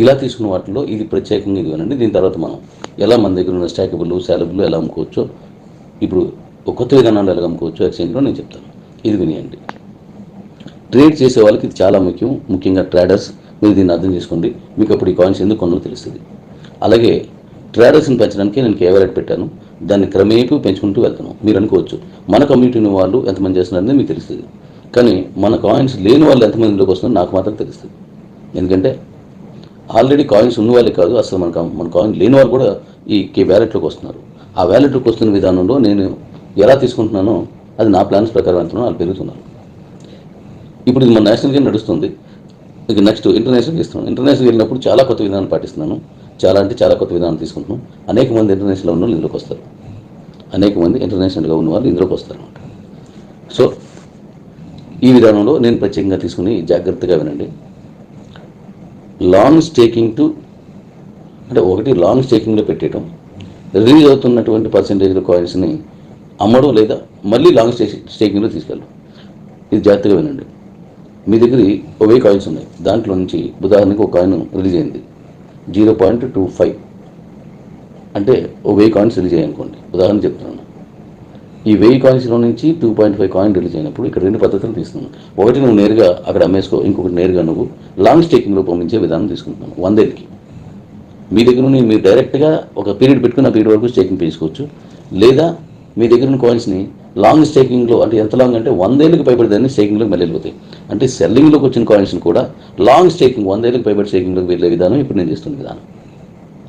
ఇలా తీసుకున్న వాటిలో ఇది ప్రత్యేకంగా ఇది వినండి. దీని తర్వాత మనం ఎలా మన దగ్గర ఉన్న స్టాకబుల్ శాలబుల్ ఎలా అమ్ముకోవచ్చో, ఇప్పుడు ఒక కొత్త విధానాలు ఎలా అమ్ముకోవచ్చో ఎక్స్చేంజ్లో నేను చెప్తాను. ఇది వినియండి. ట్రేడ్ చేసే వాళ్ళకి ఇది చాలా ముఖ్యం, ముఖ్యంగా ట్రేడర్స్. మీరు దీన్ని అర్థం చేసుకోండి. మీకు అప్పుడు ఈ కాయిన్స్ ఎందుకు కొనాలో తెలుస్తుంది. అలాగే ట్రేడర్స్ని పెంచడానికి నేను కేవలం పెట్టాను, దాన్ని క్రమేపీ పెంచుకుంటూ వెళ్తాను. మీరు అనుకోవచ్చు మన కమ్యూనిటీని వాళ్ళు ఎంతమంది చేస్తున్నారనేది మీకు తెలుస్తుంది, కానీ మన కాయిన్స్ లేని వాళ్ళు ఎంతమందిలోకి వస్తున్నారో నాకు మాత్రం తెలుస్తుంది. ఎందుకంటే ఆల్రెడీ కాయిన్స్ ఉన్న వాళ్ళే కాదు, అసలు మన కాయిన్ లేని వాళ్ళు కూడా ఈ వ్యాలెట్లోకి వస్తున్నారు. ఆ వ్యాలెట్లోకి వస్తున్న విధానంలో నేను ఎలా తీసుకుంటున్నానో అది నా ప్లాన్స్ ప్రకారం వెళ్తున్నాను, వాళ్ళు పెరుగుతున్నారు. ఇప్పుడు ఇది మన నేషనల్ గేమ్ నడుస్తుంది, ఇక నెక్స్ట్ ఇంటర్నేషనల్ ఇస్తున్నాను. ఇంటర్నేషనల్ వెళ్ళినప్పుడు చాలా కొత్త విధానాలు పాటిస్తున్నాను, చాలా కొత్త విధానాలు తీసుకుంటున్నాను. అనేక మంది ఇంటర్నేషనల్ ఉన్న వాళ్ళు ఇందులోకి వస్తారు, అనేక మంది ఇంటర్నేషనల్గా ఉన్న వాళ్ళు ఇందులోకి వస్తారు అనమాట. సో ఈ విధానంలో నేను ప్రత్యేకంగా తీసుకుని జాగ్రత్తగా వినండి. లాంగ్ స్టేకింగ్ అంటే ఒకటి లాంగ్ స్టేకింగ్లో పెట్టేయడం, రిలీజ్ అవుతున్నటువంటి పర్సెంటేజ్ల కాయిన్స్ని అమ్మడం లేదా మళ్ళీ లాంగ్ స్టేకింగ్లో తీసుకెళ్ళడం. ఇది జాగ్రత్తగా వినండి. మీ దగ్గర 1000 కాయిన్స్ ఉన్నాయి, దాంట్లో నుంచి ఉదాహరణకు ఒక కాయిన్ రిలీజ్ అయింది 0.25, అంటే 1000 కాయిన్స్ రిలీజ్ అయ్యాయి అనుకోండి, ఉదాహరణ చెప్తున్నాను. ఈ 1000 కాయిన్స్లో నుంచి 2.5 కాయిన్ రిలీజ్ అయినప్పుడు ఇక్కడ 2 పద్ధతులు తీసుకున్నాను. ఒకటి నువ్వు నేరుగా అక్కడ అమ్మేసుకో, ఇంకొకటి నేరుగా నువ్వు లాంగ్ స్టేకింగ్లో పంపించే విధానం తీసుకుంటున్నాను. 100కి మీ దగ్గర నుండి మీరు డైరెక్ట్గా ఒక పీరియడ్ పెట్టుకుని ఆ పీరియడ్ వరకు స్టేకింగ్ చేసుకోవచ్చు, లేదా మీ దగ్గర ఉన్న కాయిన్స్ని లాంగ్ స్టేకింగ్లో, అంటే ఎంత లాంగ్ అంటే 100 ఏళ్ళకి పైబడి దాన్ని స్టేకింగ్లోకి మళ్ళీ వెళ్ళిపోతాయి. అంటే సెల్లింగ్లోకి వచ్చిన కాయిన్స్ని కూడా లాంగ్ స్టేకింగ్ 100 ఏళ్ళకి పైబడి స్టేకింగ్లోకి వెళ్ళే విధానం ఇప్పుడు నేను చేస్తున్న విధానం.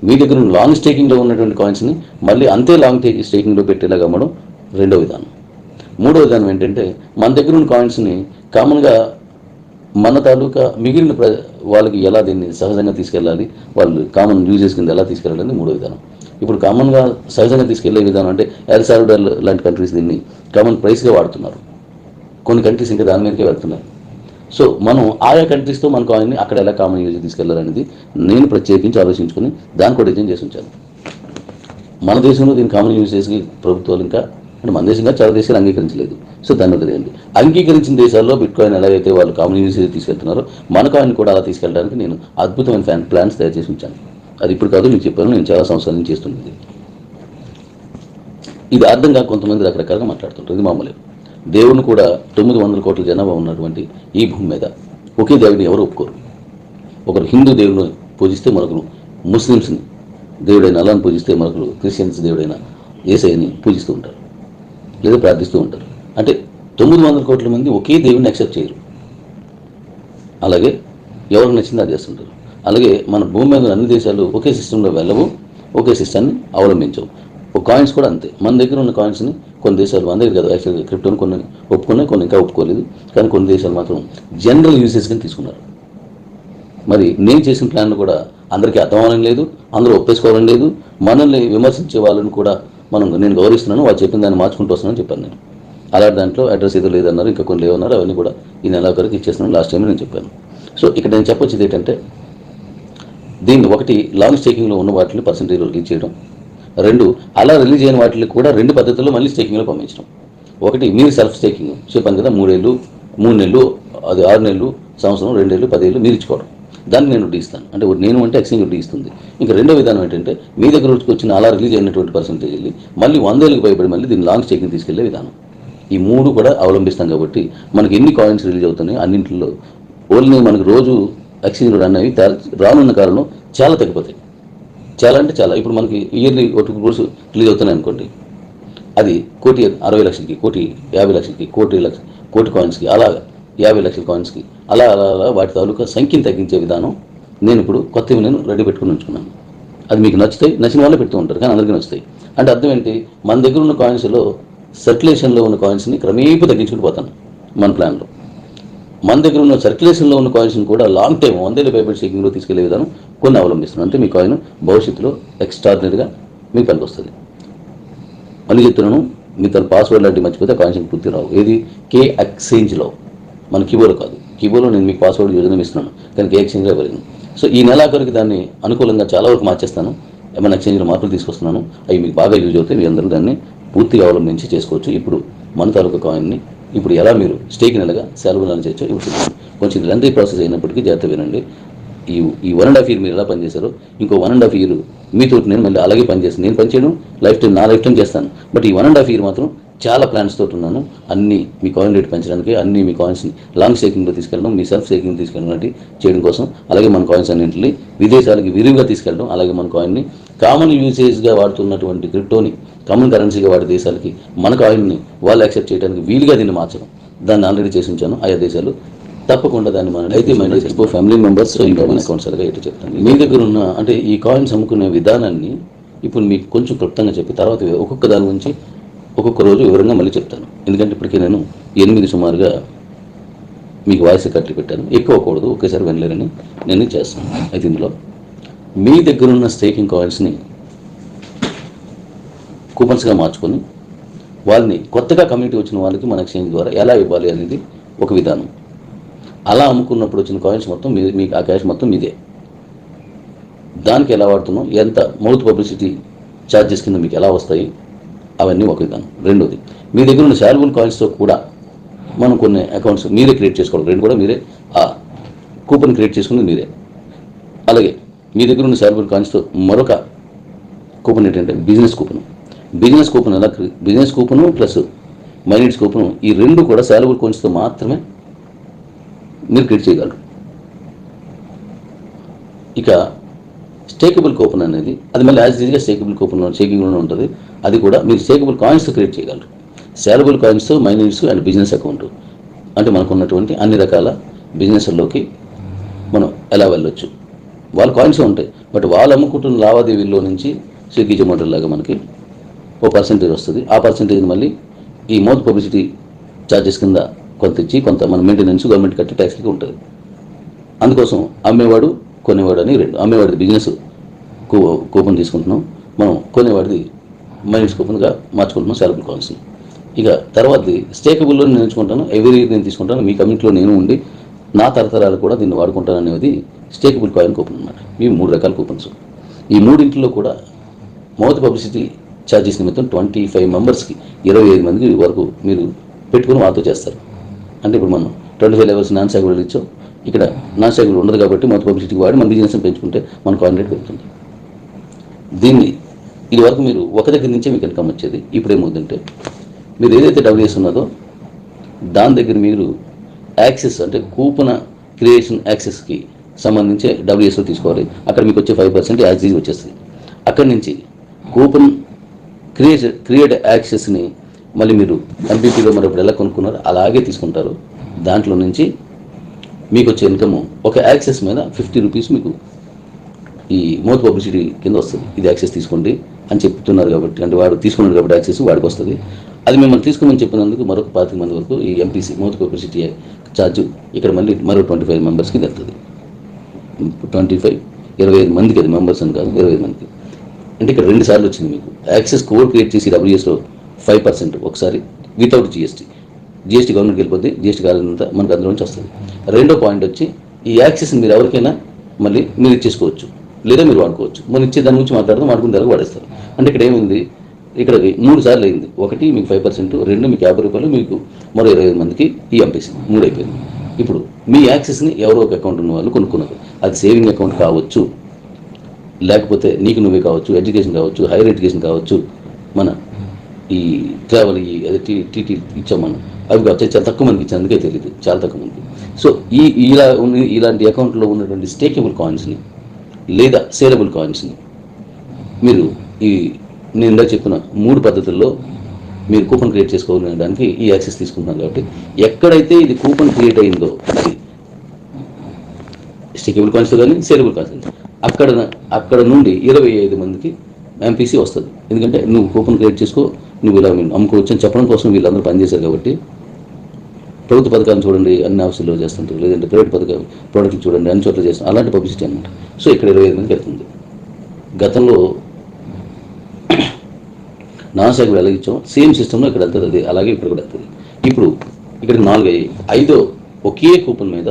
మీ దగ్గర లాంగ్ స్టేకింగ్లో ఉన్నటువంటి కాయిన్స్ని మళ్ళీ అంతే లాంగ్ స్టేకింగ్లో పెట్టేలాగా అమ్మడం రెండో విధానం. మూడో విధానం ఏంటంటే మన దగ్గర ఉన్న కాయిన్స్ని కామన్గా మన తాలూకా మిగిలిన వాళ్ళకి ఎలా దీన్ని సహజంగా తీసుకెళ్ళాలి, వాళ్ళు కామన్ యూజెస్ కింద ఎలా తీసుకెళ్ళాలని మూడో విధానం. ఇప్పుడు కామన్గా సహజంగా తీసుకెళ్లే విధానం అంటే ఎల్ సాల్వడార్ లాంటి కంట్రీస్ దీన్ని కామన్ ప్రైస్గా వాడుతున్నారు, కొన్ని కంట్రీస్ ఇంకా దాని మీదకే వెళ్తున్నాయి. సో మనం ఆయా కంట్రీస్తో మన కాయిన్ని అక్కడ ఎలా కామన్ యూజ్ తీసుకెళ్లాలనేది నేను ప్రత్యేకించి ఆలోచించుకుని దాన్ని కూడా డిజైన్ చేసి ఉంచాను. మన దేశంలో దీన్ని కామన్ యూజ్ చేసి ప్రభుత్వాలు ఇంకా అంటే మన దేశంగా చాలా దేశాలు అంగీకరించలేదు. సో దాన్ని వదిలేయండి. అంగీకరించిన దేశాల్లో బిట్ కాయిన్ ఎలాగైతే వాళ్ళు కామన్ యూజ్ తీసుకెళ్తున్నారో మన కాయిన్ కూడా అలా తీసుకెళ్ళడానికి నేను అద్భుతమైన ప్లాన్స్ తయారు చేసి ఉంచాను. అది ఇప్పుడు కాదు, మీకు చెప్పాను, నేను చాలా సంవత్సరాల నుంచి చేస్తుంది. ఇది అర్థంగా కొంతమంది రకరకాలుగా మాట్లాడుతుంటారు, ఇది మామూలే. దేవుని కూడా 900 కోట్ల జనాభా ఉన్నటువంటి ఈ భూమి మీద ఒకే దేవుడిని ఎవరు ఒప్పుకోరు. ఒకరు హిందూ దేవుడిని పూజిస్తే మరొకరు ముస్లిమ్స్ని దేవుడైన అల్లాహ్ని పూజిస్తే మరొకరు క్రిస్టియన్స్ దేవుడైన యేసయ్యని పూజిస్తూ ఉంటారు లేదా ప్రార్థిస్తూ ఉంటారు. అంటే 900 కోట్ల మంది ఒకే దేవుడిని యాక్సెప్ట్ చేయరు. అలాగే ఎవరికి నచ్చింది అది చేస్తుంటారు. అలాగే మన భూమి మీద అన్ని దేశాలు ఒకే సిస్టంలో వెళ్ళవు, ఒకే సిస్టాన్ని అవలంబించవు. ఒక కాయిన్స్ కూడా అంతే. మన దగ్గర ఉన్న కాయిన్స్ని కొన్ని దేశాలు, మన దగ్గర కదా యాక్చువల్గా క్రిప్టోని కొన్ని ఒప్పుకున్నాయి, కొన్ని ఇంకా ఒప్పుకోలేదు. కానీ కొన్ని దేశాలు మాత్రం జనరల్ యూసేజ్ కింద తీసుకున్నారు. మరి నేను చేసిన ప్లాన్ కూడా అందరికీ అర్థం అవ్వడం లేదు, అందరూ ఒప్పేసుకోవడం లేదు. మనల్ని విమర్శించే వాళ్ళని కూడా నేను గౌరవిస్తున్నాను, వాళ్ళు చెప్పిన దాన్ని మార్చుకుంటూ వస్తున్నానని చెప్పాను నేను. అలాంటి దాంట్లో అడ్రస్ ఏదో లేదన్నారు, ఇంకా కొన్ని లేవన్నారు, అవన్నీ కూడా ఈ నెలాఖరికి ఇచ్చేస్తున్నాను. లాస్ట్ టైం నేను చెప్పాను. సో ఇక్కడ నేను చెప్పొచ్చేది ఏంటంటే, దీన్ని ఒకటి లాంగ్ స్టేకింగ్లో ఉన్న వాటిని పర్సెంటేజ్ రిలీజ్ చేయడం, రెండు అలా రిలీజ్ అయిన వాటికి కూడా 2 పద్ధతుల్లో మళ్ళీ స్టేకింగ్లో పంపించడం. ఒకటి మీరు సెల్ఫ్ స్టేకింగ్ చెప్పాను కదా, 3 నెలలు, అది 6 నెలలు, సంవత్సరం, 2 ఏళ్ళు, 10 ఏళ్ళు మీరు ఇచ్చుకోవడం, దాన్ని నేను వడ్డీ ఇస్తాను. అంటే నేను అంటే ఎక్స్చేంజ్ వడ్డీ ఇస్తుంది. ఇంకా రెండో విధానం ఏంటంటే, మీ దగ్గర వచ్చిన అలా రిలీజ్ అయినటువంటి పర్సెంటేజ్ వెళ్ళి మళ్ళీ 100 ఏళ్ళకి భయపడి మళ్ళీ దీన్ని లాంగ్ స్టేకింగ్ తీసుకెళ్లే విధానం. ఈ 3 కూడా అవలంబిస్తాం. కాబట్టి మనకి ఎన్ని కాయిన్స్ రిలీజ్ అవుతున్నాయి అన్నింటిలో ఓన్లీ మనకు రోజు ఎక్స్చేంజ్లో రన్ అవి రానున్న కాలంలో చాలా తగ్గిపోతాయి. చాలా అంటే చాలా. ఇప్పుడు మనకి ఇయర్లీ 1 క్రోర్స్ రిలీజ్ అవుతున్నాయి అనుకోండి, అది 1,60,00,000కి, 1,50,00,000కి, కోటి కాయిన్స్కి, అలా 50 లక్షల కాయిన్స్కి అలా వాటి తాలూకా సంఖ్యను తగ్గించే విధానం నేను ఇప్పుడు కొత్తవి నేను రెడీ పెట్టుకుని ఉంచుకున్నాను. అది మీకు నచ్చుతాయి, నచ్చిన వాళ్ళే పెడుతూ ఉంటారు, కానీ అందరికీ నచ్చుతాయి. అంటే అర్థం ఏంటి, మన దగ్గర ఉన్న కాయిన్స్లో సర్క్యులేషన్లో ఉన్న కాయిన్స్ని క్రమేపీ తగ్గించుకుంటూ పోతాను మన ప్లాన్లో. మన దగ్గర ఉన్న సర్క్యులేషన్లో ఉన్న కాయిన్స్ని కూడా లాంగ్ టైం 100 ఏళ్ళ పైబడి స్టేకింగ్లో తీసుకెళ్లే విధానం కొన్ని అవలంబిస్తున్నాను. అంటే మీ కాయిన్ భవిష్యత్తులో ఎక్స్ట్రాడినరీగా మీకు పనికి వస్తుంది. మళ్ళీ చెప్తున్నాను, మీ తన పాస్వర్డ్ లాంటివి మర్చిపోతే కాయిన్స్ పూర్తి రావు. ఏది కే ఎక్స్చేంజ్లో, మన కీబోర్డ్ కాదు. కీబోర్డ్లో నేను మీకు పాస్వర్డ్ యూజర్ ఇస్తున్నాను, కానీ కే ఎక్స్చేంజ్లో ఇవ్వలేదు. సో ఈ నెలాఖరికి దాన్ని అనుకూలంగా చాలా వరకు మార్చేస్తాను. ఏమైనా ఎక్స్చేంజ్లో మార్పులు తీసుకొస్తున్నాను, అవి మీకు బాగా యూజ్ అవుతాయి. మీ అందరూ దాన్ని పూర్తిగా అవలంబించి చేసుకోవచ్చు. ఇప్పుడు మన తాలూకా కాయిన్ని ఇప్పుడు ఎలా మీరు స్టేక్ నెలగా సెలవు నెల చేయొచ్చు ఇప్పుడు కొంచెం లెంతీ ప్రాసెస్ అయినప్పటికీ జాగ్రత్త వినండి. ఈ ఈ 1.5 year మీరు ఎలా పనిచేశారో ఇంకో 1.5 year మీతో నేను మళ్ళీ అలాగే పనిచేస్తాను. నేను పనిచేయడం నా లైఫ్ టైం చేస్తాను. బట్ ఈ 1.5 year మాత్రం చాలా ప్లాన్స్ తోటి ఉన్నాను. అన్ని మీ కాయిన్ రేట్ పెంచడానికి, అన్ని మీ కాయిన్స్ని లాంగ్ స్టేకింగ్లో తీసుకెళ్ళడం, మీ సెల్ఫ్ స్టేకింగ్ తీసుకెళ్ళడం లాంటి చేయడం కోసం, అలాగే మన కాయిన్స్ అన్నింటినీ విదేశాలకి విరివిగా తీసుకెళ్ళడం, అలాగే మన కాయిన్ని కామన్ యూసేజ్గా వాడుతున్నటువంటి క్రిప్టోని కామన్ కరెన్సీగా వాడే దేశాలకి మన కాయిన్ని వాళ్ళు యాక్సెప్ట్ చేయడానికి వీలుగా దీన్ని మార్చడం, దాన్ని ఆల్రెడీ చేసి ఉంచాను. ఆయా దేశాలు తప్పకుండా దాన్ని మనం అయితే మైనస్ ఎక్స్పో ఫ్యామిలీ మెంబర్స్ ఇంకా మన అకౌంట్స్ అలాగే ఎటు చెప్తాను. మీ దగ్గర ఉన్న అంటే ఈ కాయిన్స్ అమ్ముకునే విధానాన్ని ఇప్పుడు మీకు కొంచెం క్లుప్తంగా చెప్పి తర్వాత ఒక్కొక్క దాని గురించి ఒక్కొక్క రోజు వివరంగా మళ్ళీ చెప్తాను. ఎందుకంటే ఇప్పటికీ నేను 8 సుమారుగా మీకు వాయిస్ కట్టి పెట్టాను. ఎక్కువ అవ్వకూడదు, ఒకేసారి వినలేరని నేను చేస్తాను. అయితే ఇందులో మీ దగ్గర ఉన్న స్టేకింగ్ కాయిన్స్ని కూపన్స్గా మార్చుకొని వాళ్ళని కొత్తగా కమ్యూనిటీ వచ్చిన వాళ్ళకి మన ఎక్స్చేంజ్ ద్వారా ఎలా ఇవ్వాలి అనేది ఒక విధానం. అలా అమ్ముకున్నప్పుడు వచ్చిన కాయిన్స్ మొత్తం మీకు ఆ క్యాష్ మొత్తం మీదే. దానికి ఎలా వాడుతున్నాం, ఎంత మౌత్ పబ్లిసిటీ ఛార్జెస్ కింద మీకు ఎలా వస్తాయి, అవన్నీ ఒక విధానం. రెండోది, మీ దగ్గర ఉన్న శాల్బుల్ కాయిన్స్తో కూడా మనం కొన్ని అకౌంట్స్ మీరే క్రియేట్ చేసుకోవాలి. రెండు కూడా మీరే ఆ కూపన్ క్రియేట్ చేసుకుని మీరే. అలాగే మీ దగ్గర ఉన్న శాల్బుల్ కాయిన్స్తో మరొక కూపన్ ఏంటంటే బిజినెస్ కూపన్. బిజినెస్ కూపన్ ఎలా business coupon plus minutes coupon ఈ రెండు కూడా శాల్బుల్ కాయిన్స్తో మాత్రమే మీరు క్రియేట్ చేయగలరు. ఇక స్టేకబుల్ కూపన్ అనేది అది మళ్ళీ యాజ్ ఈజీగా స్టేకింగ్లోనే ఉంటుంది. అది కూడా మీరు స్టేకబుల్ కాయిన్స్తో క్రియేట్ చేయగలరు. శాలబుల్ కాయిన్స్తో మైనిట్స్ అండ్ బిజినెస్ అకౌంట్ అంటే మనకు ఉన్నటువంటి అన్ని రకాల బిజినెస్లోకి మనం ఎలా వెళ్ళొచ్చు. వాళ్ళ కాయిన్స్ ఉంటాయి, బట్ వాళ్ళు అమ్ముకుంటున్న లావాదేవీల్లో నుంచి స్విగ్గీ జొమాటో లాగా మనకి ఓ పర్సెంటేజ్ వస్తుంది. ఆ పర్సెంటేజ్ మళ్ళీ ఈ మౌత్ పబ్లిసిటీ ఛార్జెస్ కింద కొంత ఇచ్చి కొంత మన మెయింటెనెన్స్ గవర్నమెంట్ కట్టే ట్యాక్స్కి ఉంటుంది. అందుకోసం అమ్మేవాడు కొనేవాడు అని రెండు. అమ్మేవాడిది బిజినెస్ కూపన్ తీసుకుంటున్నాం, మనం కొనేవాడిది మైనస్ కూపన్గా మార్చుకుంటున్నాం శాలబుల్ కాయిన్స్ని. ఇక తర్వాతది స్టేకబుల్లో నేను ఎంచుకుంటాను. ఎవ్రీ ఇయర్ నేను తీసుకుంటాను. మీ కమ్యూనిటీలో నేను ఉండి నా తరతరాలు కూడా దీన్ని వాడుకుంటాను అనేది స్టేకబుల్ కాయిన్ కూపన్ అన్నమాట. ఇవి 3 రకాల కూపన్స్. ఈ మూడింటిలో కూడా మౌత్ పబ్లిసిటీ ఛార్జెస్ నిమిత్తం 25 మెంబర్స్కి 25 మంది వరకు మీరు పెట్టుకుని వాళ్ళతో చేస్తారు. అంటే ఇప్పుడు మనం 25 లెవెల్స్ నాన్ స్టాగబుల్ ఇచ్చాం. ఇక్కడ నాన్ స్టాగబుల్ ఉండదు కాబట్టి మౌత్ పబ్లిసిటీకి వాడి మన బిజినెస్ని పెంచుకుంటే మన కాయిన్ రేట్ పెరుగుతుంది. దీన్ని ఇది వరకు మీరు ఒక దగ్గర నుంచే మీకు ఇన్కమ్ వచ్చేది. ఇప్పుడు ఏమవుతుందంటే మీరు ఏదైతే డబ్ల్యూఎస్ ఉన్నదో దాని దగ్గర మీరు యాక్సెస్ అంటే కూపన్ క్రియేషన్ యాక్సెస్కి సంబంధించి డబ్ల్యూఎస్లో తీసుకోవాలి. అక్కడ మీకు వచ్చే 5% యాక్సెస్ వచ్చేస్తుంది. అక్కడి నుంచి కూపన్ క్రియేట్ యాక్సెస్ని మళ్ళీ మీరు ఎంపీపీలో మరొకటి ఎలా కొనుక్కున్నారో అలాగే తీసుకుంటారు. దాంట్లో నుంచి మీకు వచ్చే ఇన్కమ్ ఒక యాక్సెస్ మీద 50 రూపీస్ మీకు ఈ మౌత్ పబ్లిసిటీ కింద వస్తుంది. ఇది యాక్సెస్ తీసుకోండి అని చెప్తున్నారు కాబట్టి, అంటే వాడు తీసుకున్నాడు కాబట్టి యాక్సెస్ వాడికి వస్తుంది. అది మిమ్మల్ని తీసుకోమని చెప్పినందుకు మరొక 25 మంది వరకు ఈ ఎంపీసీ మౌత్ పబ్లిసిటీ ఛార్జ్ ఇక్కడ మళ్ళీ మరో 25 మెంబర్స్కి వెళ్తుంది. 25 మందికి అది మెంబర్స్ అని కాదు, 25 మందికి. అంటే ఇక్కడ 2 సార్లు వచ్చింది మీకు యాక్సెస్ కోడ్ క్రియేట్ చేసి డబ్ల్యూఎస్లో 5% ఒకసారి వితౌట్ జిఎస్టీ గవర్నమెంట్కి వెళ్ళిపోతే జిఎస్టీ కాలంతా మనకు అందులో నుంచి వస్తుంది. రెండో పాయింట్ వచ్చి ఈ యాక్సెస్ని మీరు ఎవరికైనా మళ్ళీ మీరు ఇచ్చేసుకోవచ్చు, లేదా మీరు వాడుకోవచ్చు. మనం ఇచ్చే దాని గురించి మాట్లాడదాం, వాడుకున్న తర్వాత వాడేస్తారు. అంటే ఇక్కడ ఏమైంది, ఇక్కడ 3 సార్లు అయింది. ఒకటి మీకు 5%, 2 మీకు 50 రూపాయలు, మీకు మరో 25 మందికి ఈ ఎంపీసీ 3 అయిపోయింది. ఇప్పుడు మీ యాక్సెస్ని ఎవరో ఒక అకౌంట్ ఉన్న వాళ్ళు కొనుక్కున్నారు. అది సేవింగ్ అకౌంట్ కావచ్చు, లేకపోతే నీకు నువ్వే కావచ్చు, ఎడ్యుకేషన్ కావచ్చు, హైయర్ ఎడ్యుకేషన్ కావచ్చు, మన ఈ ట్రావెల్ అదే టీటీ ఇచ్చాం మనం, అవి కావచ్చు. చాలా తక్కువ మందికి ఇచ్చాను, అందుకే తెలియదు, చాలా తక్కువ మందికి. సో ఇలాంటి అకౌంట్లో ఉన్నటువంటి స్టేకబుల్ కాయిన్స్ని లేదా సేలబుల్ కాయిన్స్ని మీరు నేను ఇందాక చెప్పిన 3 పద్ధతుల్లో మీరు కూపన్ క్రియేట్ చేసుకోవడానికి ఈ యాక్సెస్ తీసుకుంటున్నారు. కాబట్టి ఎక్కడైతే ఇది కూపన్ క్రియేట్ అయిందో అది స్టేకబుల్ కాయిన్స్ కానీ సేలబుల్ కాయిన్స్, అక్కడ నుండి 25 మందికి ఎంపీసీ వస్తుంది. ఎందుకంటే నువ్వు కూపన్ క్రియేట్ చేసుకో, నువ్వు ఇలా అమ్ముకోవచ్చు అని చెప్పడం కోసం వీళ్ళందరూ పనిచేశారు. కాబట్టి ప్రభుత్వ పథకాలను చూడండి, అన్ని ఆఫీసుల్లో చేస్తుంటారు, లేదంటే ప్రైవేట్ ప్రోడక్ట్లు చూడండి, అన్ని చోట్ల చేస్తారు, అలాంటి పబ్లిసిటీ అనమాట. సో ఇక్కడ 25 మందికి వెళ్తుంది. గతంలో నాన్ స్టాగబుల్ ఎలా ఇచ్చాం సేమ్ సిస్టంలో ఇక్కడ వెళ్తుంది, అది అలాగే ఇక్కడ కూడా వెళ్తుంది. ఇప్పుడు ఇక్కడికి 4 అయ్యాయి. 5వ ఒకే కూపన్ మీద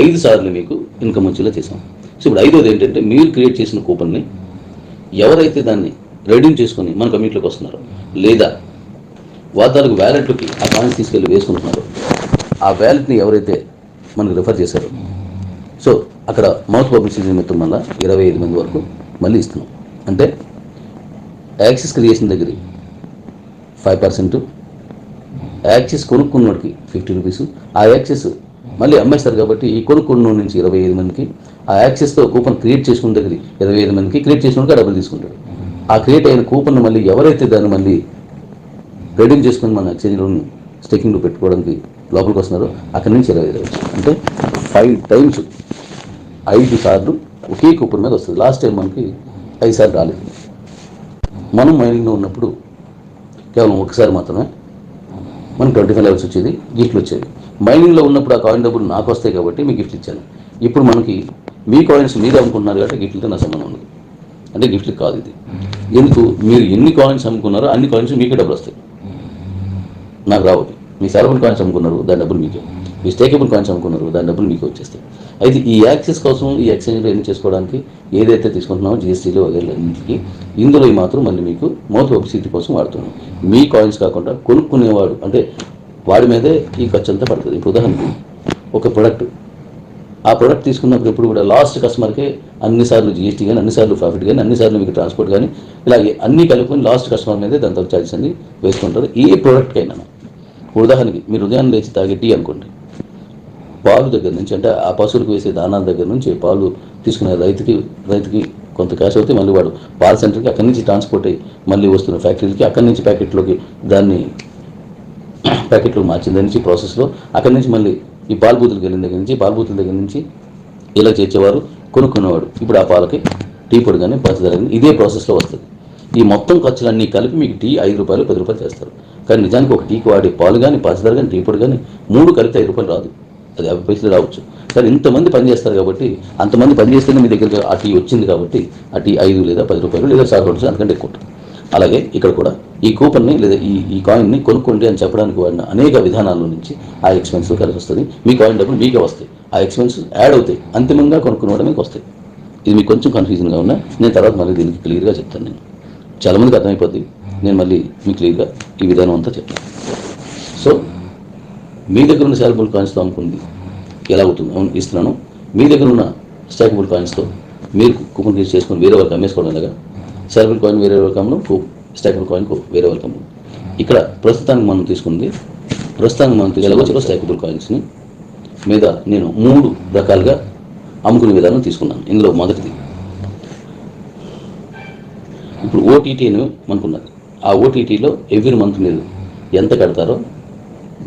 5 సార్లు మీకు ఇన్కమ్ వచ్చేలా చేసాం. సో ఇప్పుడు 5వది ఏంటంటే మీరు క్రియేట్ చేసిన కూపన్ని ఎవరైతే దాన్ని రెడీమ్ చేసుకొని మన కమ్యూనిటీలోకి వస్తున్నారో, లేదా వాళ్ళకు వ్యాలెట్లోకి ఆ కాయిన్స్ తీసుకెళ్ళి వేసుకుంటున్నారో, ఆ వ్యాలెట్ని ఎవరైతే మనకు రిఫర్ చేశారో, సో అక్కడ మౌత్ పబ్లిసిటీ నిమిత్తం వల్ల 25 మంది వరకు మళ్ళీ ఇస్తున్నాం. అంటే యాక్సెస్ క్రియేషన్ దగ్గర 5%, యాక్సెస్ కొనుక్కున్నోడికి 50 రూపీస్, ఆ యాక్సెస్ మళ్ళీ అమ్మేస్తారు కాబట్టి ఈ కొనుక్కున్న నుంచి 25 మందికి, ఆ యాక్సెస్తో కూపన్ క్రియేట్ చేసుకున్న దగ్గర 25 మందికి క్రియేట్ చేసుకున్న డబ్బులు తీసుకుంటాడు. ఆ క్రియేట్ అయిన కూపన్ మళ్ళీ ఎవరైతే దాన్ని మళ్ళీ రెడీమ్ చేసుకుని మన ఎక్స్చేంజ్లో స్టేకింగ్లో పెట్టుకోవడానికి లోపలికి వస్తున్నారో అక్కడి నుంచి 25 వచ్చు. అంటే 5 టైమ్స్ 5 సార్లు ఒకే కూపన్ మీద వస్తుంది. లాస్ట్ టైం మనకి 5 సార్లు రాలేదు. మనం మైనింగ్లో ఉన్నప్పుడు కేవలం ఒకసారి మాత్రమే మనకి 25 లెవెల్స్ వచ్చేది, గిఫ్ట్లు వచ్చేది. మైనింగ్లో ఉన్నప్పుడు ఆ కాయిన్ డబ్బులు నాకు వస్తాయి కాబట్టి మీకు గిఫ్ట్ ఇచ్చాను. ఇప్పుడు మనకి మీ కాయిన్స్ మీరే అమ్ముకున్నారు కాబట్టి గిఫ్ట్లతో నా సంబంధం ఉండదు. అంటే గిఫ్ట్లు కాదు ఇది. ఎందుకు, మీరు ఎన్ని కాయిన్స్ అమ్ముకున్నారో అన్ని కాయిన్స్ మీకే డబ్బులు వస్తాయి, నాకు రావద్దు. మీ సెలబుల్ కాయిన్స్ అమ్ముకున్నారు, దాని డబ్బులు మీకే. మీ స్టేకబుల్ కాయిన్స్ అమ్ముకున్నారు, దాని డబ్బులు మీకే వచ్చేస్తాయి. అయితే ఈ యాక్సెస్ కోసం ఈ ఎక్స్చేంజ్లో ఏం చేసుకోవడానికి ఏదైతే తీసుకుంటున్నామో జిఎస్టీలో వగేళ్ళన్నింటికి, ఇందులో మాత్రం మళ్ళీ మీకు మౌత్ పబ్లిసిటీ కోసం వాడుతున్నాం. మీ కాయిన్స్ కాకుండా కొనుక్కునేవాడు అంటే వాడి మీదే ఈ ఖర్చు అంతా పడుతుంది. ఇప్పుడు ఉదాహరణకు ఒక ప్రొడక్ట్, ఆ ప్రొడక్ట్ తీసుకున్నప్పుడు ఎప్పుడు కూడా లాస్ట్ కస్టమర్కే అన్నిసార్లు జిఎస్టీ కానీ, అన్నిసార్లు ప్రాఫిట్ కానీ, అన్నిసార్లు మీకు ట్రాన్స్పోర్ట్ కానీ, ఇలాగే అన్నీ కలుపుకొని లాస్ట్ కస్టమర్ మీదే దాని తగ్గ ఛార్జెస్ అన్ని వేసుకుంటారు. ఏ ప్రోడక్ట్కైనా ఉదాహరణకి మీరు ఉదయం లేచి తాగే టీ అనుకోండి, పాలు దగ్గర నుంచి అంటే ఆ పశువులకు వేసే దానాల దగ్గర నుంచి పాలు తీసుకునే రైతుకి కొంత క్యాష్ అవుతాయి. మళ్ళీ వాడు పాల సెంటర్కి అక్కడి నుంచి ట్రాన్స్పోర్ట్ అయ్యి మళ్ళీ వస్తున్న ఫ్యాక్టరీకి, అక్కడి నుంచి ప్యాకెట్లోకి దాన్ని ప్యాకెట్లోకి మార్చిన దగ్గర నుంచి ప్రాసెస్లో అక్కడి నుంచి మళ్ళీ ఈ పాల బూతులకు వెళ్ళిన దగ్గర నుంచి, పాల బూతుల దగ్గర నుంచి ఇలా చేసేవారు కొనుక్కునేవాడు. ఇప్పుడు ఆ పాలకి టీ పొడి కానీ పంచదార కానీ ఇదే ప్రాసెస్లో వస్తుంది. ఈ మొత్తం ఖర్చులన్నీ కలిపి మీకు టీ 5 రూపాయలు 10 రూపాయలు చేస్తారు. కానీ నిజానికి ఒక టీకి వాడే పాలు కానీ, పంచదార కానీ, టీ పొడి కానీ 3 కలిపి 5 రూపాయలు రాదు, అది 50 పైసలు రావచ్చు. కానీ ఇంతమంది పని చేస్తారు కాబట్టి, అంతమంది పని చేస్తేనే మీ దగ్గర ఆ టీ వచ్చింది కాబట్టి ఆ టీ 5 లేదా 10 రూపాయలు లేదా 4 రూపాయలు అంతకంటే ఎక్కువ ఉంటుంది. అలాగే ఇక్కడ కూడా ఈ కూపన్ని లేదా ఈ కాయిన్ని కొనుక్కోండి అని చెప్పడానికి వాడిన అనేక విధానాల నుంచి ఆ ఎక్స్పెన్స్ కలిసి వస్తుంది. మీ కాయిన్ డబ్బులు మీకే వస్తాయి, ఆ ఎక్స్పెన్స్ యాడ్ అవుతాయి, అంతిమంగా కొనుక్కునేవాడు మీకు వస్తాయి. ఇది మీకు కొంచెం కన్ఫ్యూజన్గా ఉన్నా నేను తర్వాత మళ్ళీ దీనికి క్లియర్గా చెప్తాను. నేను చాలామందికి అర్థమైపోద్ది, నేను మళ్ళీ మీకు క్లియర్గా ఈ విధానం అంతా చెప్తాను. సో మీ దగ్గర ఉన్న శాలబుల్ కాయిన్స్తో అమ్ముకుంది ఎలా అవుతుంది ఇస్తున్నాను, మీ దగ్గర ఉన్న స్టాకబుల్ కాయిన్స్తో మీరు కూపన్ యూజ్ చేసుకొని వేరే వాళ్ళకి అమ్మేసుకోవడం లాగా శాలబుల్ కాయిన్ వేరే వాళ్ళకి అమ్మడం, స్టాకబుల్ కాయిన్ వేరే వాళ్ళకి అమ్మడం. ఇక్కడ ప్రస్తుతానికి మనం తీసుకుంది స్టాకబుల్ కాయిన్స్ని మీద నేను 3 రకాలుగా అమ్ముకునే విధానం తీసుకున్నాను. ఇందులో మొదటిది ఇప్పుడు ఓటీటీ అని అనుకున్నది. ఆ ఓటీటీలో ఎవ్రీ మంత్ మీరు ఎంత కడతారో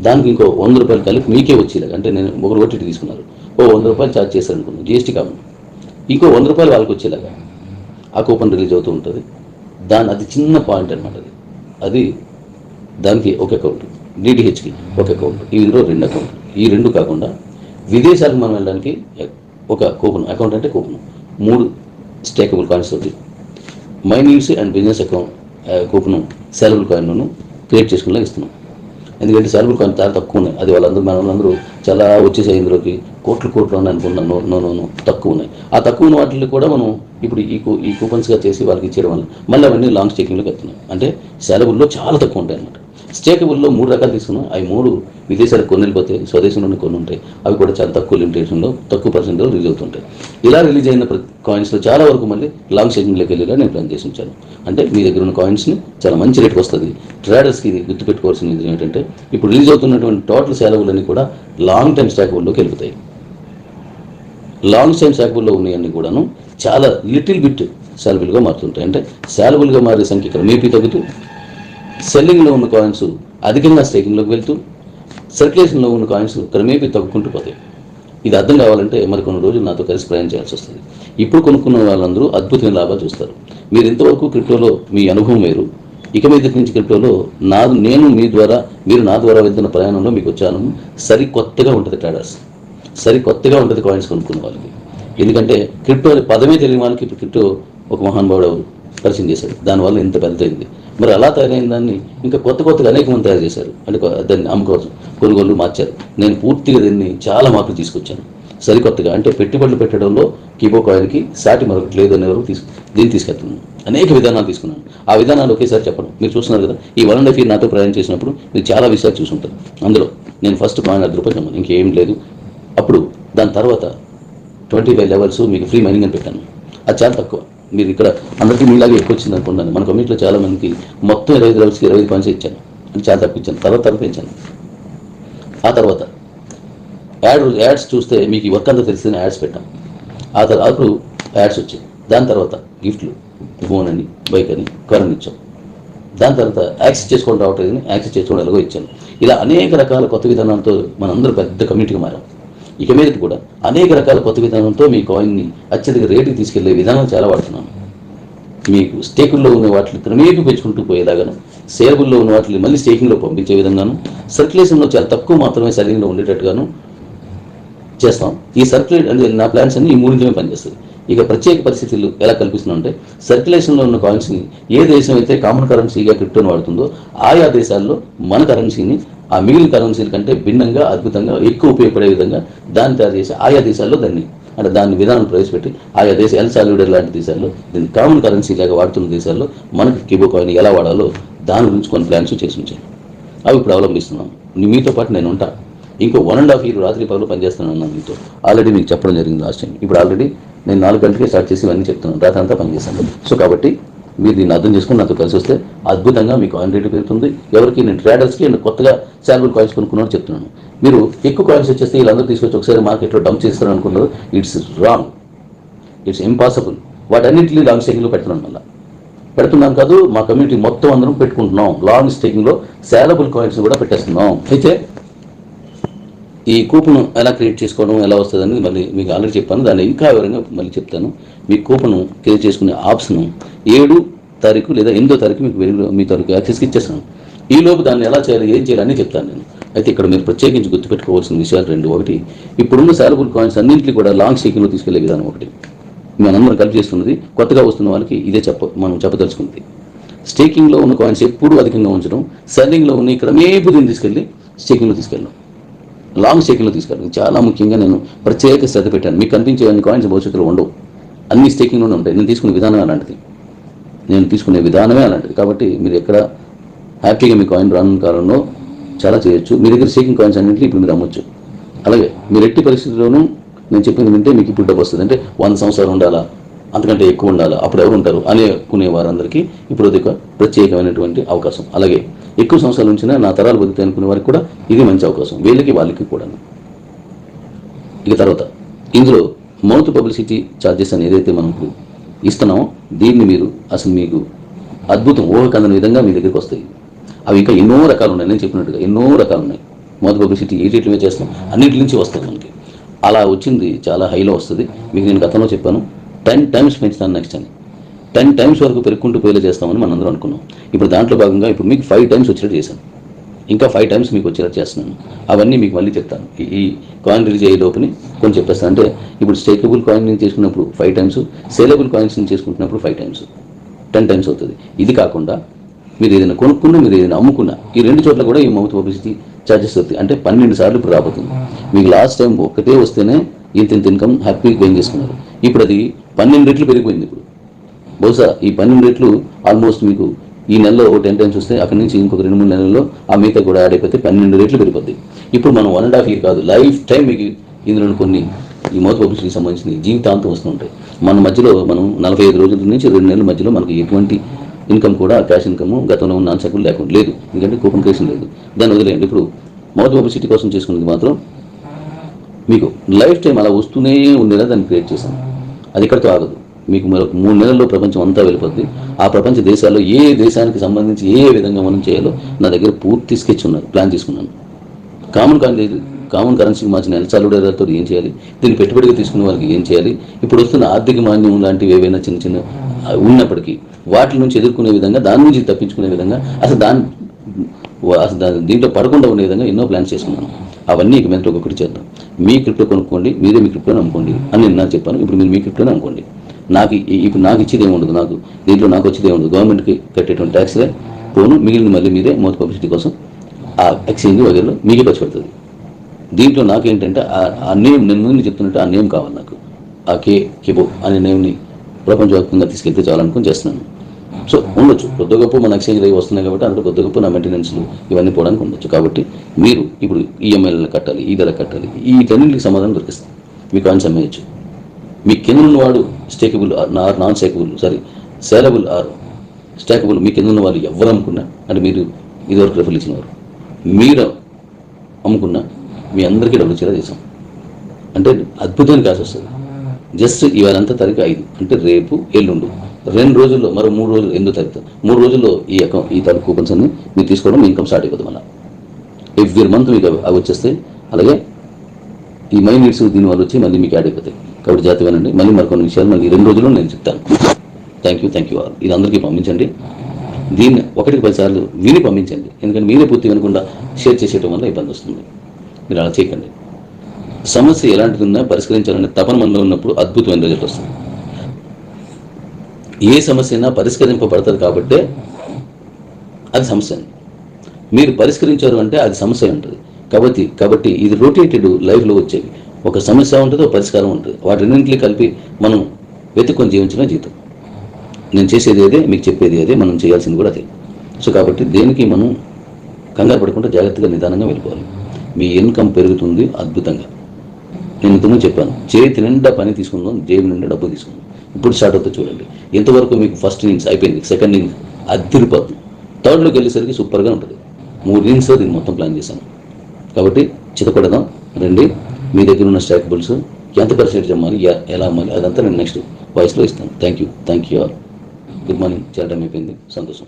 దానికి ఇంకో 100 రూపాయలు కలిపి మీకే వచ్చేలాగా, అంటే నేను ఒకరు ఓటీటీ తీసుకున్నారు, 100 రూపాయలు ఛార్జ్ చేశారు అనుకున్నాను జిఎస్టీ కాకుండా, ఇంకో 100 రూపాయలు వాళ్ళకి వచ్చేలాగా ఆ కూపన్ రిలీజ్ అవుతూ ఉంటుంది. అది చిన్న పాయింట్ అనమాట. అది దానికి ఒక అకౌంట్, డిటిహెచ్కి ఒక అకౌంట్, ఇందులో 2 అకౌంట్. ఈ 2 కాకుండా విదేశాలకు మనం వెళ్ళడానికి ఒక కూపన్ అకౌంట్, అంటే కూపన్ 3 స్టేకబుల్ కాయిన్స్ తోటి minings and business account coupon saleable కాయిన్లను క్రియేట్ చేసుకునేలా ఇస్తున్నాం. ఎందుకంటే శాలబుల్ కాయిన్ చాలా తక్కువ ఉన్నాయి. అది వాళ్ళందరూ చాలా వచ్చేసాయి, ఇందులోకి కోట్లు అని అనుకున్నాను. నో తక్కువ ఉన్నాయి. ఆ తక్కువ ఉన్న వాటిని కూడా మనం ఇప్పుడు ఈ కూపన్స్గా చేసి వాళ్ళకి ఇచ్చేయడం వల్ల మళ్ళీ అవన్నీ లాంగ్ స్టేకింగ్లోకి వెళ్తున్నాం. అంటే శాలబుల్లో చాలా తక్కువ ఉంటాయి అన్నమాట. స్టేకబుల్లో 3 రకాలు తీసుకున్నాం. అవి 3 విదేశాలకు కొన్ని వెళ్ళిపోతాయి, స్వదేశంలోనే కొన్ని ఉంటాయి. అవి కూడా చాలా తక్కువ లిమిటేషన్లో, తక్కువ పర్సెంట్లో రిలీజ్ అవుతుంటాయి. ఇలా రిలీజ్ అయిన కాయిన్స్లో చాలా వరకు మళ్ళీ లాంగ్ స్టేకింగ్లోకి వెళ్ళేలా నేను ప్లాన్ చేసి ఉంచాను. అంటే మీ దగ్గర ఉన్న కాయిన్స్ని చాలా మంచి రేట్కి వస్తుంది. ట్రేడర్స్కి ఇది గుర్తుపెట్టుకోవాల్సిన విషయం ఏంటంటే, ఇప్పుడు రిలీజ్ అవుతున్నటువంటి టోటల్ శాలబుల్ అన్నీ కూడా లాంగ్ టైం స్టాకబుల్లోకి వెళ్ళిపోతాయి. లాంగ్ టైం స్టాకబుల్లో ఉన్నాయన్నీ కూడాను చాలా లిటిల్ బిట్ శాలబుల్గా మారుతుంటాయి. అంటే శాలబుల్గా మారే సంఖ్య క్రమేపీ తగ్గుతూ, సెల్లింగ్లో ఉన్న కాయిన్స్ అధికంగా స్టేకింగ్లోకి వెళ్తూ, సర్క్యులేషన్లో ఉన్న కాయిన్స్ క్రమేపీ తగ్గుకుంటూ పోతాయి. ఇది అర్థం కావాలంటే మరి కొన్ని రోజులు నాతో కలిసి ప్రయాణం చేయాల్సి వస్తుంది. ఇప్పుడు కొనుక్కున్న వాళ్ళందరూ అద్భుతమైన లాభాలు చూస్తారు. మీరు ఇంతవరకు క్రిప్టోలో మీ అనుభవం వేరు. ఇక మీద నుంచి క్రిప్టోలో నేను మీరు నా ద్వారా వెళ్తున్న ప్రయాణంలో మీకు వచ్చాను. సరికొత్తగా ఉంటుంది ట్రేడర్స్, సరికొత్తగా ఉంటుంది కాయిన్స్ కొనుక్కున్న వాళ్ళకి. ఎందుకంటే క్రిప్టో అనే పదమే తెలియని వాళ్ళకి ఇప్పుడు క్రిప్టో ఒక మహానుభావుడు పరిచయం చేశాడు, దానివల్ల ఇంత పెద్దదైంది. మరి అలా తయారైన దాన్ని ఇంకా కొత్తగా అనేక మంది తయారు చేశారు. అంటే దాన్ని అమ్ముకోవచ్చు, కొనుగోలు మార్చారు. నేను పూర్తిగా దీన్ని చాలా మార్పులు తీసుకొచ్చాను సరికొత్తగా. అంటే పెట్టుబడులు పెట్టడంలో కీబో కాయిన్కి సాటి మరొకటి లేదు అనే వరకు దీన్ని తీసుకెళ్తున్నాను. అనేక విధానాలు తీసుకున్నాను. ఆ విధానాలు ఒకేసారి చెప్పడం మీరు చూస్తున్నారు కదా. ఈ 1.5 year నాతో ప్రయాణం చేసినప్పుడు మీరు చాలా విషయాలు చూసుంటారు. అందులో నేను ఫస్ట్ కాయిన్ 10 రూపాయలు అమ్మాను, ఇంకేం లేదు. అప్పుడు దాని తర్వాత 25 లెవెల్స్ మీకు ఫ్రీ మైనింగ్ అని పెట్టాను. అది చాలా తక్కువ. మీరు ఇక్కడ అందరికీ మీలాగే ఎక్కువ వచ్చింది అనుకున్నాను. మన కమ్యూనిటీలో చాలా మందికి మొత్తం 25 లెవెల్స్కి 25 పాయింట్స్ ఇచ్చాను. అది చాలా తక్కువ ఇచ్చాను. తర్వాత పెంచాను. ఆ తర్వాత యాడ్స్ చూస్తే మీకు ఈ వర్క్ అంతా తెలిసిన యాడ్స్ పెట్టాం. ఆ తర్వాత యాడ్స్ వచ్చాయి. దాని తర్వాత గిఫ్ట్లు, ఫోన్ అని, బైక్ అని, కార్ అని ఇచ్చాం. దాని తర్వాత యాక్సెస్ చేసుకొని రావట్లేదని యాక్సెస్ చేసుకోవడం ఎలాగో ఇచ్చాను. ఇలా అనేక రకాల కొత్త విధానాలతో మనందరూ పెద్ద కమ్యూనిటీగా మారాం. ఇక మీద కూడా అనేక రకాల కొత్త విధానంతో మీ కాయిన్ని అత్యధిక రేటుకి తీసుకెళ్లే విధానం చాలా వాడుతున్నాను. మీకు స్టేకుల్లో ఉన్న వాటిని క్రమేపీ పెంచుకుంటూ పోయేలాగాను, సేలబుల్లో ఉన్న వాటిని మళ్ళీ స్టేకింగ్లో పంపించే విధంగాను, సర్క్యులేషన్లో చాలా తక్కువ మాత్రమే సెల్లింగ్లో ఉండేటట్టుగాను చేస్తాం. ఈ సర్క్యులేట్ అంటే నా ప్లాన్స్ అన్ని ఈ మూడింటిమే పనిచేస్తుంది. ఇక ప్రత్యేక పరిస్థితులు ఎలా కల్పిస్తున్నామంటే, సర్క్యులేషన్లో ఉన్న కాయిన్స్ని ఏ దేశం అయితే కామన్ కరెన్సీగా క్రిప్టోని వాడుతుందో ఆయా దేశాల్లో మన కరెన్సీని ఆ మిగిలిన కరెన్సీల కంటే భిన్నంగా, అద్భుతంగా, ఎక్కువ ఉపయోగపడే విధంగా దాన్ని తయారు చేసి ఆయా దేశాల్లో దాన్ని విధానం ప్రవేశపెట్టి ఆయా దేశ ఎల్ సాల్వడోర్ లాంటి దేశాల్లో దీన్ని కామన్ కరెన్సీ లాగా వాడుతున్న దేశాల్లో మనకి కిబో కాయిన్ ఎలా వాడాలో దాని గురించి కొన్ని ప్లాన్స్ చేసి ఉంచాను. అవి ఇప్పుడు అవలంబిస్తున్నాను. మీతో పాటు నేను ఉంటాను. ఇంకో 1.5 year రాత్రి పగలు పనిచేస్తున్నాను మీతో. ఆల్రెడీ మీకు చెప్పడం జరిగింది లాస్ట్ టైం. ఇప్పుడు ఆల్రెడీ నేను 4 గంటలకే స్టార్ట్ చేసి ఇవన్నీ చెప్తున్నాను. రాత్రి అంతా పనిచేస్తాను. సో కాబట్టి మీరు దీన్ని అర్థం చేసుకుని నాతో కలిసి వస్తే అద్భుతంగా మీ కాయిన్ రేటు పెరుగుతుంది. ఎవరికి నేను ట్రేడర్స్కి నేను కొత్తగా శాలబుల్ కాయిన్స్ కొనుక్కున్నాను చెప్తున్నాను. మీరు ఎక్కువ కాయిన్స్ వచ్చేస్తే వీళ్ళందరూ తీసుకొచ్చి ఒకసారి మార్కెట్లో డంప్ చేస్తారని అనుకున్నారు. It's wrong, it's impossible. వాటన్నింటినీ లాంగ్ స్టేకింగ్లో పెడుతున్నాం కాదు, మా కమ్యూనిటీ మొత్తం అందరం పెట్టుకుంటున్నాం. లాంగ్ స్టేకింగ్లో శాలబుల్ కాయిన్స్ కూడా పెట్టేస్తున్నాం. అయితే ఈ కూపన్ ఎలా క్రియేట్ చేసుకోవడం ఎలా వస్తుందని మళ్ళీ మీకు ఆల్రెడీ చెప్పాను. దాన్ని ఇంకా వివరంగా మళ్ళీ చెప్తాను. మీ కూపన్ క్రియేట్ చేసుకునే ఆప్షన్ 7వ తారీఖు లేదా 8వ తారీఖు మీ తారీఖు యాక్సెస్కి ఇచ్చేస్తాను. ఈ లోపు దాన్ని ఎలా చేయాలి, ఏం చేయాలని చెప్తాను నేను. అయితే ఇక్కడ మీరు ప్రత్యేకించి గుర్తుపెట్టుకోవాల్సిన విషయాలు 2. ఒకటి, ఇప్పుడున్న శాలబుల్ కాయిన్స్ అన్నింటినీ కూడా లాంగ్ స్టేకింగ్లో తీసుకెళ్లే విధానం ఒకటి. మనందరం కలిపి చేస్తున్నది. కొత్తగా వస్తున్న వాళ్ళకి ఇదే మనం చెప్పదలుచుకుంది. స్టేకింగ్లో ఉన్న కాయిన్స్ ఎప్పుడూ అధికంగా ఉంచడం, సెల్లింగ్లో ఉన్న ఇక్కడ దీన్ని తీసుకెళ్ళి స్టేకింగ్లో తీసుకెళ్ళడం, లాంగ్ స్టేకింగ్లో తీసుకెళ్ళడం చాలా ముఖ్యంగా నేను ప్రత్యేక శ్రద్ధ పెట్టాను. మీకు కనిపించే అన్ని కాయిన్స్ భవిష్యత్తులో ఉండవు. అన్ని స్టేకింగ్లోనే ఉంటాయి. నేను తీసుకునే విధానమే అలాంటిది. కాబట్టి మీరు ఎక్కడ హ్యాపీగా మీ కాయిన్ రానున్న కాలంలో చాలా చేయొచ్చు. మీ దగ్గర స్టేకింగ్ కాయిన్స్ అన్నింటినీ ఇప్పుడు మీరు అమ్మొచ్చు. అలాగే మీరు ఎట్టి పరిస్థితుల్లోనూ నేను చెప్పింది వింటే మీకు ఇప్పుడు డబ్బు వస్తుంది. అంటే 100 సంవత్సరాలు ఉండాలా, అంతకంటే ఎక్కువ ఉండాలా, అప్పుడు ఎవరు ఉంటారు అనుకునే వారందరికీ ఇప్పుడు అది ఒక ప్రత్యేకమైనటువంటి అవకాశం. అలాగే ఎక్కువ సంవత్సరాల నుంచి నా తరాలు బతుకుతాయి అనుకునే వారికి కూడా ఇది మంచి అవకాశం. వీళ్ళకి వాళ్ళకి కూడా. ఇక తర్వాత ఇందులో మౌత్ పబ్లిసిటీ ఛార్జెస్ అని ఏదైతే మనం ఇస్తున్నామో దీన్ని మీరు అసలు మీకు అద్భుతం ఊహకందని విధంగా మీ దగ్గరికి వస్తాయి. అవి ఇంకా ఎన్నో రకాలు ఉన్నాయి. నేను చెప్పినట్టుగా ఎన్నో రకాలు ఉన్నాయి. మౌత్ పబ్లిసిటీ ఏటిమే చేస్తాం, అన్నింటి నుంచి వస్తుంది మనకి. అలా వచ్చింది చాలా హైలో వస్తుంది. మీకు నేను గతంలో చెప్పాను 10 times పెంచుతాను నెక్స్ట్ అని. 10 times వరకు పెరుగుకుంటూ పోయేలా చేస్తామని మనందరం అనుకున్నాం. ఇప్పుడు దాంట్లో భాగంగా ఇప్పుడు మీకు 5 times వచ్చేటట్టు చేశాను. ఇంకా 5 times మీకు వచ్చేలా చేస్తున్నాను. అవన్నీ మీకు మళ్ళీ చెప్తాను. ఈ కాయిన్ రిలీజ్ అయ్యే లోపుని కొన్ని చెప్పేస్తాను. అంటే ఇప్పుడు స్టేకబుల్ కాయిన్ చేసుకున్నప్పుడు 5 times, సేలబుల్ కాయిన్స్ చేసుకుంటున్నప్పుడు 5 times, 10 times అవుతుంది. ఇది కాకుండా మీరు ఏదైనా కొనుక్కున్నా, మీరు ఏదైనా అమ్ముకున్నా, ఈ 2 చోట్ల కూడా ఈ మౌత్ పబ్లిసిటీ ఛార్జెస్ అవుతాయి. అంటే 12 సార్లు ఇప్పుడు రాబోతుంది. మీకు లాస్ట్ టైం ఒక్కటే వస్తేనే ఇంత ఇన్కమ్ హ్యాపీగా గెయిన్ చేసుకున్నారు. ఇప్పుడు అది 12 రెట్లు పెరిగిపోయింది. ఇప్పుడు బహుశా ఈ 12 రెట్లు ఆల్మోస్ట్ మీకు ఈ నెలలో 10 times వస్తే అక్కడి నుంచి ఇంకొక 2-3 నెలల్లో ఆ మిగతా కూడా యాడ్ అయిపోతే 12 రెట్లు పెరిగిపోద్ది. ఇప్పుడు మనం 1.5 year కాదు, లైఫ్ టైం మీకు ఇందులో కొన్ని ఈ మౌత్ పబ్లిసిటీకి సంబంధించిన జీవితాంతం వస్తుంటాయి. మన మధ్యలో మనం 45 రోజుల నుంచి 2 నెలల మధ్యలో మనకి ఎటువంటి ఇన్కమ్ కూడా క్యాష్ ఇన్కమ్ గతంలో ఉన్న ఆన్సర్లు లేదు. ఎందుకంటే కూపన్ క్రియేషన్ లేదు. దాన్ని వదిలేయండి. ఇప్పుడు మౌత్ పబ్లిసిటీ కోసం చేసుకున్నది మాత్రం మీకు లైఫ్ టైం అలా వస్తూనే ఉండేలా దాన్ని క్రియేట్ చేశాను. అది ఇక్కడితో ఆగదు. మీకు 3 నెలల్లో ప్రపంచం అంతా వెళ్ళిపోద్ది. ఆ ప్రపంచ దేశాల్లో ఏ దేశానికి సంబంధించి ఏ విధంగా మనం చేయాలో నా దగ్గర పూర్తి స్కెచ్ ఉన్నది, ప్లాన్ చేసుకున్నాను. కామన్ కరెన్సీకి మార్చిన ఎల్ సాల్వడోర్తో ఏం చేయాలి, దీన్ని పెట్టుబడిగా తీసుకునే వాళ్ళకి ఏం చేయాలి, ఇప్పుడు వస్తున్న ఆర్థిక మాన్యం లాంటివి ఏవైనా చిన్న ఉన్నప్పటికీ వాటి నుంచి ఎదుర్కొనే విధంగా, దాని నుంచి తప్పించుకునే విధంగా, అసలు దీంట్లో పడకుండా ఉండే విధంగా ఎన్నో ప్లాన్స్ చేసుకున్నాను. అవన్నీ ఇక మీద ఒక్కొక్కటి చేద్దాం. మీ క్రిప్టో కొనుక్కోండి, మీరే మీ క్రిప్టోని అమ్ముకోండి అని నేను నాకు చెప్పాను. ఇప్పుడు మీరు మీ క్రిప్టోని అమ్ముకోండి. నాకు ఇచ్చేది ఏముండదు. దీంట్లో నాకు వచ్చేది ఏముండదు. గవర్నమెంట్కి కట్టేటువంటి ట్యాక్స్లే పోను, మిగిలిన మళ్ళీ మీరే మౌత్ పబ్లిసిటీ కోసం ఆ ఎక్స్చేంజ్ వగేరలో మీకే ఖర్చు పెడుతుంది. దీంట్లో నాకేంటంటే ఆ నేమ్, నేను ముందు చెప్తున్నట్టు ఆ నేమ్ కావాలి నాకు. ఆ కిబో అనే నేమ్ని ప్రపంచవ్యాప్తంగా తీసుకెళ్తే చాలనుకుని చేస్తున్నాను. సో ఉండొచ్చు, కొద్ది గొప్ప మన ఎక్స్చేంజ్ అవి వస్తున్నాయి కాబట్టి అందులో కొద్ది గొప్ప నా మెయింటెనెన్స్లు ఇవన్నీ పోవడానికి ఉండొచ్చు. కాబట్టి మీరు ఇప్పుడు ఈఎంఐలు కట్టాలి, ఈ ధర కట్టాలి, వీటన్నింటికి సమాధానం దొరికిస్తుంది. మీ కాయిన్స్ అమ్మేయచ్చు. మీ కింద ఉన్నవాడు stakeable or non stakeable saleable or stackable, మీ కింద ఉన్న వాళ్ళు ఎవరు అమ్ముకున్నా అంటే మీరు ఇదివరకు రెఫర్లు ఇచ్చినవారు మీరు అమ్ముకున్నా మీ అందరికీ డబ్బులు ఇచ్చేలా చేసాం. అంటే అద్భుతమైన కాసు వస్తుంది. జస్ట్ ఇవాళంతా తారీఖు 5 అంటే రేపు ఎల్లుండు 2 రోజుల్లో మరో 3 రోజులు 8వ తారీఖు 3 రోజుల్లో ఈ తాలూకు కూపన్స్ అన్ని మీరు తీసుకోవడం మీ ఇన్కమ్ స్టార్ట్ అయిపోతుంది. మళ్ళీ ఎవ్రీ మంత్ మీకు అవి వచ్చేస్తాయి. అలాగే ఈ మై నీడ్స్ దీనివల్ల వచ్చి మళ్ళీ మీకు యాడ్ అయిపోతాయి. కాబట్టి జాతీయనండి. మళ్ళీ మరికొన్ని విషయాలు మళ్ళీ 2 రోజుల్లో నేను చెప్తాను. Thank you all. ఇది అందరికీ పంపించండి. దీన్ని 1కి 10 సార్లు విని పంపించండి. ఎందుకంటే మీరే పూర్తి వినకుండా షేర్ చేసేయడం వల్ల ఇబ్బంది వస్తుంది. మీరు అలా చేయకండి. సమస్య ఎలాంటిది ఉన్నా పరిష్కరించాలనే తపన మనలో ఉన్నప్పుడు అద్భుతమైన రిజల్ట్ వస్తుంది. ఏ సమస్య అయినా పరిష్కరింపబడతారు కాబట్టే అది సమస్య. మీరు పరిష్కరించారు అంటే అది సమస్య ఉంటుంది. కాబట్టి ఇది రొటేటెడ్ లైఫ్లో వచ్చేవి. ఒక సమస్య ఉంటుంది, ఒక పరిష్కారం ఉంటుంది. వాటిన్నింటినీ కలిపి మనం వెతుక్కొని జీవించడం జీవితం. నేను చేసేది అదే, మీకు చెప్పేది అదే, మనం చేయాల్సింది కూడా అదే. సో కాబట్టి దేనికి మనం కంగారు పడకుండా జాగ్రత్తగా నిదానంగా వెళ్ళిపోవాలి. మీ ఇన్కమ్ పెరుగుతుంది అద్భుతంగా. నేను ఇంతకుముందు చెప్పాను, చేతి నిండా పని తీసుకుందాం, జేబు నిండా డబ్బు తీసుకుందాం. ఇప్పుడు స్టార్ట్ అవుతుంది చూడండి. ఇంతవరకు మీకు ఫస్ట్ ఇన్నింగ్స్ అయిపోయింది, సెకండ్ ఇన్నింగ్స్ అదిరిపోతుంది, థర్డ్లోకి వెళ్ళేసరికి సూపర్గా ఉంటుంది. 3 ఇన్నింగ్స్ దీన్ని మొత్తం ప్లాన్ చేశాను. కాబట్టి చితపడదాం రండి. మీ దగ్గర ఉన్న స్టాకబుల్స్ ఎంత పర్సెంటేజ్ అమ్మాలి, ఎలా అమ్మాలి అదంతా నేను నెక్స్ట్ వాయిస్లో ఇస్తాను. Thank you all. Good morning. చాలా టైం అయిపోయింది. సంతోషం.